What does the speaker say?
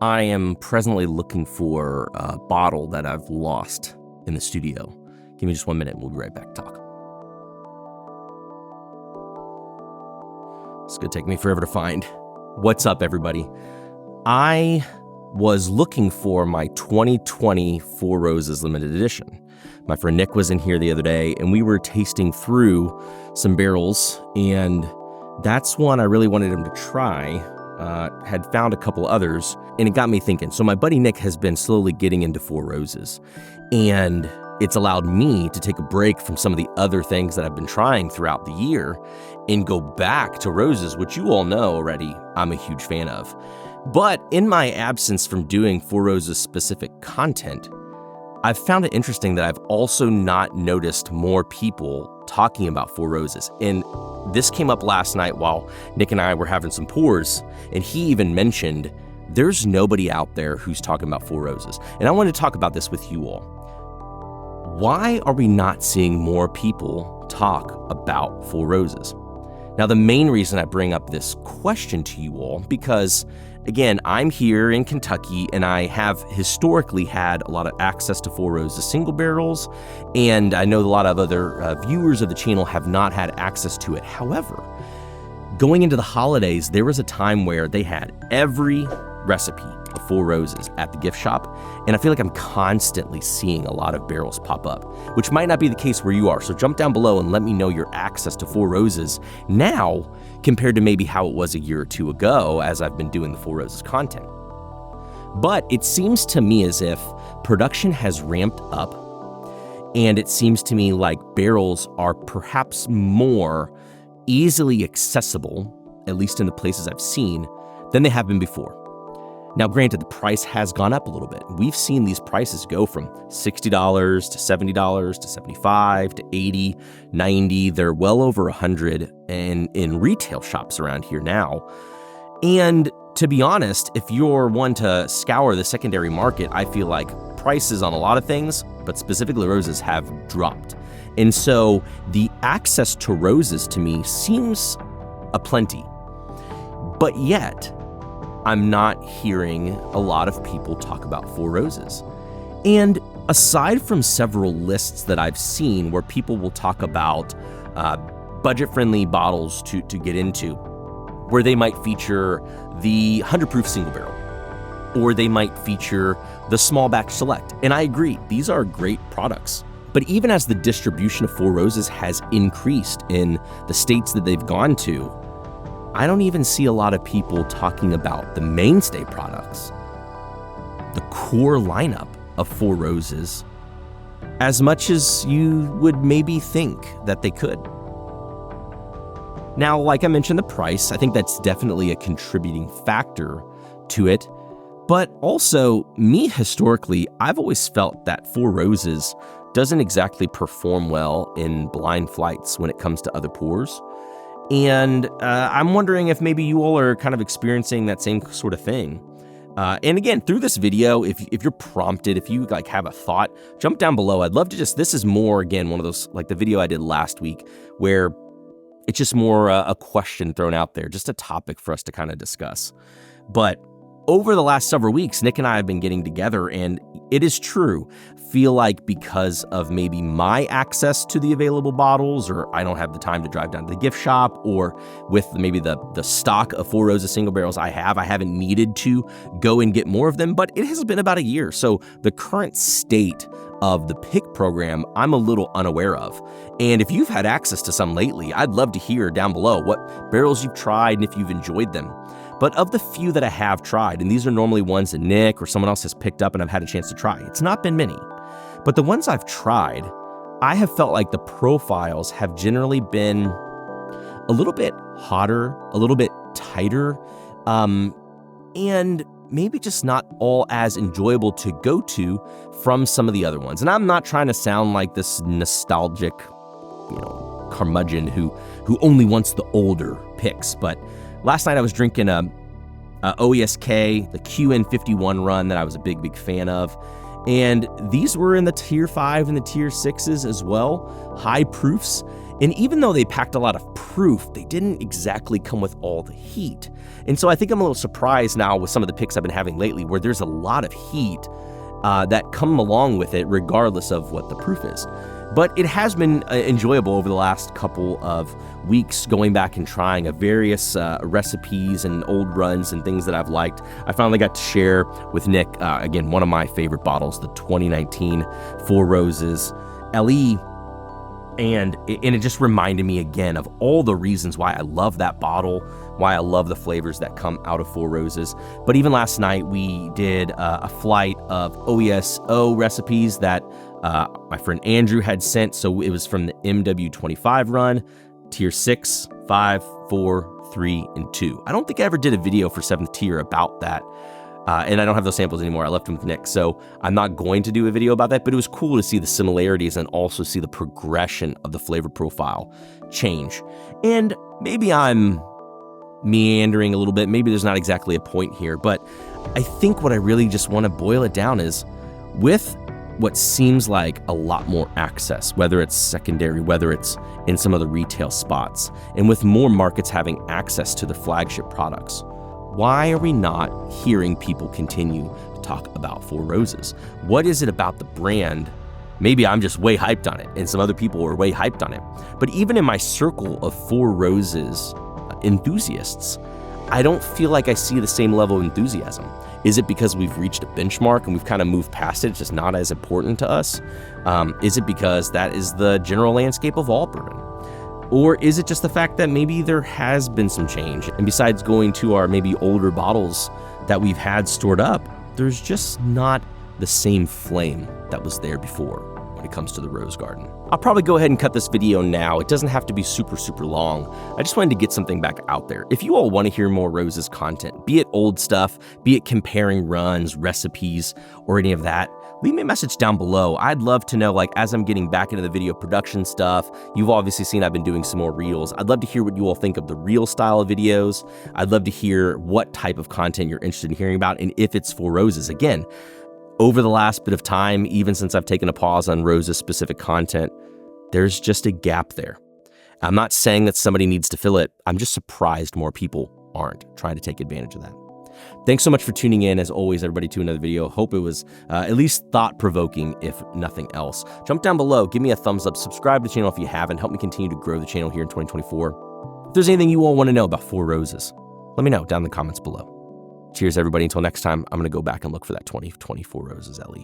I am presently looking for a bottle that I've lost in the studio. Give me just 1 minute and we'll be right back to talk. It's going to take me forever to find. What's up, everybody? I was looking for my 2020 Four Roses limited edition. My friend Nick was in here the other day, and we were tasting through some barrels, and that's one I really wanted him to try. Had found a couple others, and it got me thinking. So my buddy Nick has been slowly getting into Four Roses, and it's allowed me to take a break from some of the other things that I've been trying throughout the year and go back to roses, which you all know already I'm a huge fan of. But in my absence from doing Four Roses specific content, I've found it interesting that I've also not noticed more people talking about Four Roses. And this came up last night while Nick and I were having some pours, and he even mentioned there's nobody out there who's talking about Four Roses. And I want to talk about this with you all. Why are we not seeing more people talk about Four Roses? Now, the main reason I bring up this question to you all, because again, I'm here in Kentucky, and I have historically had a lot of access to Four Roses single barrels, and I know a lot of other viewers of the channel have not had access to it. However, going into the holidays, there was a time where they had every recipe of Four Roses at the gift shop, and I feel like I'm constantly seeing a lot of barrels pop up, which might not be the case where you are. So jump down below and let me know your access to Four Roses now compared to maybe how it was a year or two ago as I've been doing the Four Roses content. But it seems to me as if production has ramped up, and it seems to me like barrels are perhaps more easily accessible, at least in the places I've seen, than they have been before. Now, granted, the price has gone up a little bit. We've seen these prices go from $60 to $70 to $75 to $80, $90. They're well over $100 in retail shops around here now. And to be honest, if you're one to scour the secondary market, I feel like prices on a lot of things, but specifically roses, have dropped. And so the access to roses to me seems aplenty. But yet, I'm not hearing a lot of people talk about Four Roses. And aside from several lists that I've seen where people will talk about budget-friendly bottles to get into, where they might feature the 100 proof single barrel, or they might feature the small batch select. And I agree, these are great products. But even as the distribution of Four Roses has increased in the states that they've gone to, I don't even see a lot of people talking about the mainstay products, the core lineup of Four Roses, as much as you would maybe think that they could. Now, like I mentioned, the price, I think that's definitely a contributing factor to it. But also, me historically, I've always felt that Four Roses doesn't exactly perform well in blind flights when it comes to other pours. And I'm wondering if maybe you all are kind of experiencing that same sort of thing. And again, through this video, if you're prompted, if you like have a thought, jump down below. I'd love to this is more, again, one of those, like the video I did last week, where it's just more a question thrown out there, just a topic for us to kind of discuss. But over the last several weeks, Nick and I have been getting together, and it is true, feel like because of maybe my access to the available bottles, or I don't have the time to drive down to the gift shop, or with maybe the stock of Four Roses single barrels I haven't needed to go and get more of them, but it has been about a year. So the current state of the pick program, I'm a little unaware of. And if you've had access to some lately, I'd love to hear down below what barrels you've tried and if you've enjoyed them. But of the few that I have tried, and these are normally ones that Nick or someone else has picked up and I've had a chance to try, it's not been many. But the ones I've tried, I have felt like the profiles have generally been a little bit hotter, a little bit tighter, and maybe just not all as enjoyable to go to from some of the other ones. And I'm not trying to sound like this nostalgic, curmudgeon who only wants the older picks, but last night I was drinking a OESK, the QN51 run that I was a big fan of. And these were in the tier 5 and the tier 6s as well, high proofs. And even though they packed a lot of proof, they didn't exactly come with all the heat. And so I think I'm a little surprised now with some of the picks I've been having lately where there's a lot of heat that come along with it regardless of what the proof is. But it has been enjoyable over the last couple of weeks going back and trying various recipes and old runs and things that I've liked. I finally got to share with Nick, again, one of my favorite bottles, the 2019 Four Roses LE. And it just reminded me again of all the reasons why I love that bottle, why I love the flavors that come out of Four Roses. But even last night, we did a flight of OESO recipes that my friend Andrew had sent. So it was from the MW25 run, tier 6, 5, 4, 3, and 2. I don't think I ever did a video for 7th tier about that. And I don't have those samples anymore. I left them with Nick, so I'm not going to do a video about that, but it was cool to see the similarities and also see the progression of the flavor profile change. And maybe I'm meandering a little bit. Maybe there's not exactly a point here, but I think what I really just want to boil it down is with what seems like a lot more access, whether it's secondary, whether it's in some of the retail spots, and with more markets having access to the flagship products, why are we not hearing people continue to talk about Four Roses? What is it about the brand? Maybe I'm just way hyped on it, and some other people are way hyped on it. But even in my circle of Four Roses enthusiasts, I don't feel like I see the same level of enthusiasm. Is it because we've reached a benchmark and we've kind of moved past it? It's just not as important to us? Is it because that is the general landscape of all bourbon? Or is it just the fact that maybe there has been some change, and besides going to our maybe older bottles that we've had stored up, there's just not the same flame that was there before when it comes to the Rose Garden? I'll probably go ahead and cut this video now. It doesn't have to be super long. I just wanted to get something back out there. If you all want to hear more Roses content, be it old stuff, be it comparing runs, recipes, or any of that, leave me a message down below. I'd love to know, like, as I'm getting back into the video production stuff, you've obviously seen I've been doing some more reels. I'd love to hear what you all think of the reel style of videos. I'd love to hear what type of content you're interested in hearing about, and if it's Four Roses. Again, over the last bit of time, even since I've taken a pause on Roses specific content, there's just a gap there. I'm not saying that somebody needs to fill it. I'm just surprised more people aren't trying to take advantage of that. Thanks so much for tuning in, as always, everybody, to another video. Hope it was at least thought-provoking, if nothing else. Jump down below, give me a thumbs up, subscribe to the channel if you haven't, help me continue to grow the channel here in 2024. If there's anything you all want to know about Four Roses, let me know down in the comments below. Cheers, everybody. Until next time, I'm going to go back and look for that 2024 Roses LE.